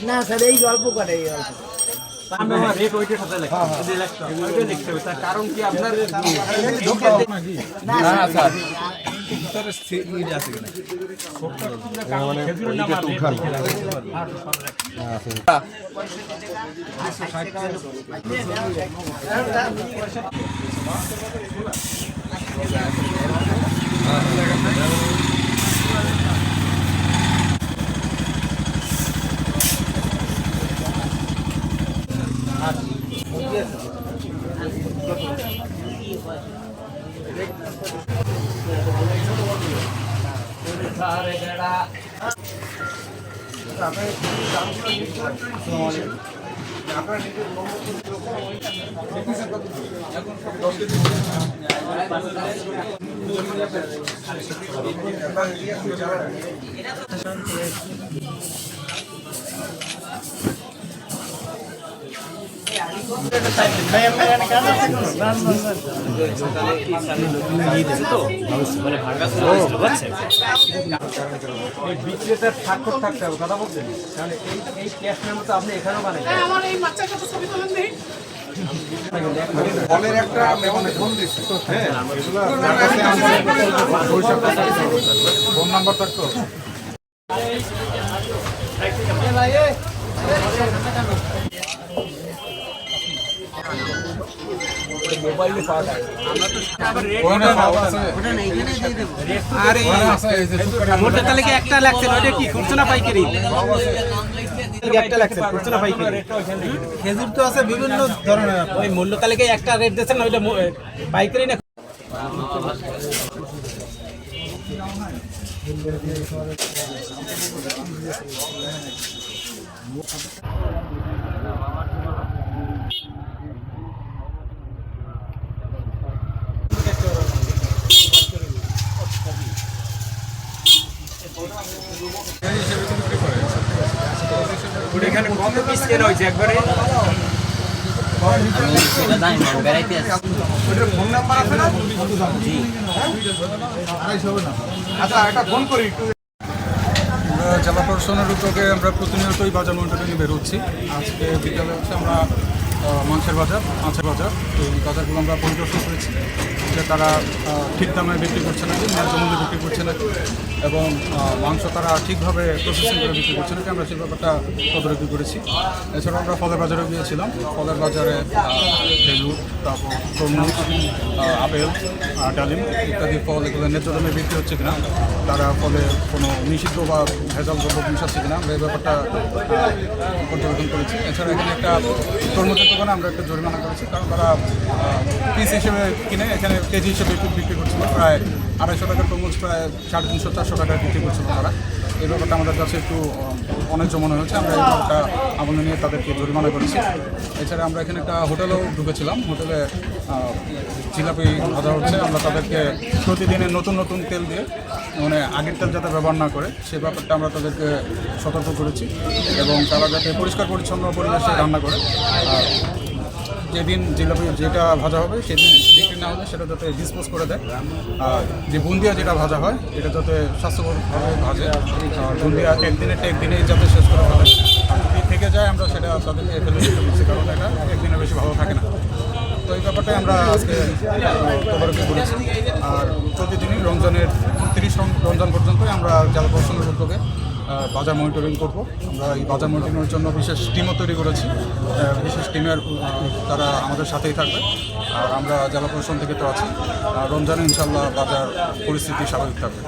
না স্যার এই অল্প কাটে কারণ কি আপনার বিক্রেতার স্বাক্ষর থাকতে হবে কথা বলছেন তাহলে এই ক্যাশ মেমো তো আপনি এখানেও বানাই আমার এই বাচ্চাটা তো ছবি তোলেন নেই ফলের একটা মেমোতে ফোন দিচ্ছি হ্যাঁ ফোন নাম্বার থাকতো একটা লাগছে ওইটা কি খুচরা পাইকারি খেজুর তো আছে বিভিন্ন ধরনের ওই মূল্য তালিকায় একটা রেট দিচ্ছেন ওইটা পাইকারি না এখানে কত পিস কেনা হয়েছে একবারে ফোন নাম্বার আছে না আচ্ছা একটা ফোন করি একটু জেলা প্রশাসনের উদ্যোগে আমরা প্রতিনিয়তই বাজার মনিটরিংয়ে বেরোচ্ছি আজকে বিকালে হচ্ছে আমরা মাছের বাজার এই বাজারগুলো আমরা পরিদর্শন করেছি যে তারা ঠিক দামে বিক্রি করছে নাকি ন্যায্য মূল্যে বিক্রি করছে নাকি এবং মাংস তারা ঠিকভাবে প্রসেসিং করে বিক্রি করছে নাকি আমরা সেই ব্যাপারটা তদারকি করেছি। এছাড়াও আমরা ফলের বাজারে গিয়েছিলাম, ফলের বাজারে খেজুর, তারপর তরমুজ, আপেল, ডালিম ইত্যাদি ফল এগুলো ন্যায্য দামে বিক্রি হচ্ছে কিনা, তারা ফলে কোনো নিষিদ্ধ বা ভেজাল দ্রব্য মিশাচ্ছে কিনা আমরা এই ব্যাপারটা পর্যবেক্ষণ করেছি। এছাড়া এখানে একটা তরমুজের দোকানে আমরা একটা জরিমানা করেছি, কারণ তারা পিস হিসেবে কিনে এখানে কেজি হিসেবে বিক্রি করছিল, প্রায় 250 টাকার তরমুজ প্রায় 350-400 টাকায় বিক্রি করছিল তারা। এই ব্যাপারটা আমাদের কাছে একটু অনেক মনে হয়েছে, আমরা এই ব্যাপারটা আমলে নিয়ে তাদেরকে জরিমানা করেছি। এছাড়া আমরা এখানে একটা হোটেলেও ঢুকেছিলাম, হোটেলে জিলাপি ভাজা হচ্ছে, আমরা তাদেরকে প্রতিদিনের নতুন নতুন তেল দিয়ে মানে আগের তেল যাতে ব্যবহার না করে সে ব্যাপারটা আমরা তাদেরকে সতর্ক করেছি এবং তারা যাতে পরিষ্কার পরিচ্ছন্ন পরিবেশে রান্না করে, যেদিন জিলাপি যেটা ভাজা হবে সেদিন বিক্রি না হলে সেটা যাতে ডিসপোজ করে দেয়। যে বুন্দিয়া যেটা ভাজা হয় এটা যাতে স্বাস্থ্যকরভাবে ভাজে, বুন্দিয়া একদিনেই যাতে শেষ করে ফেলে, যদি থেকে যায় আমরা সেটা তাদেরকে ফেলে দিতে পারছি, কারণ এটা একদিনে বেশি ভালো থাকে না। তো এই ব্যাপারটাই আমরা আজকে তদারকি করেছি। আর প্রতিদিনই রমজানের 30 রমজান পর্যন্তই আমরা জেলা প্রশাসনের উদ্যোগে বাজার মনিটরিং করব। আমরা এই বাজার মনিটরিংয়ের জন্য বিশেষ টিমও তৈরি করেছি, বিশেষ টিমের তারা আমাদের সাথেই থাকবে। আর আমরা জেলা প্রশাসন থেকে তো আছি, রমজানে ইনশাল্লাহ বাজার পরিস্থিতি স্বাভাবিক থাকবে।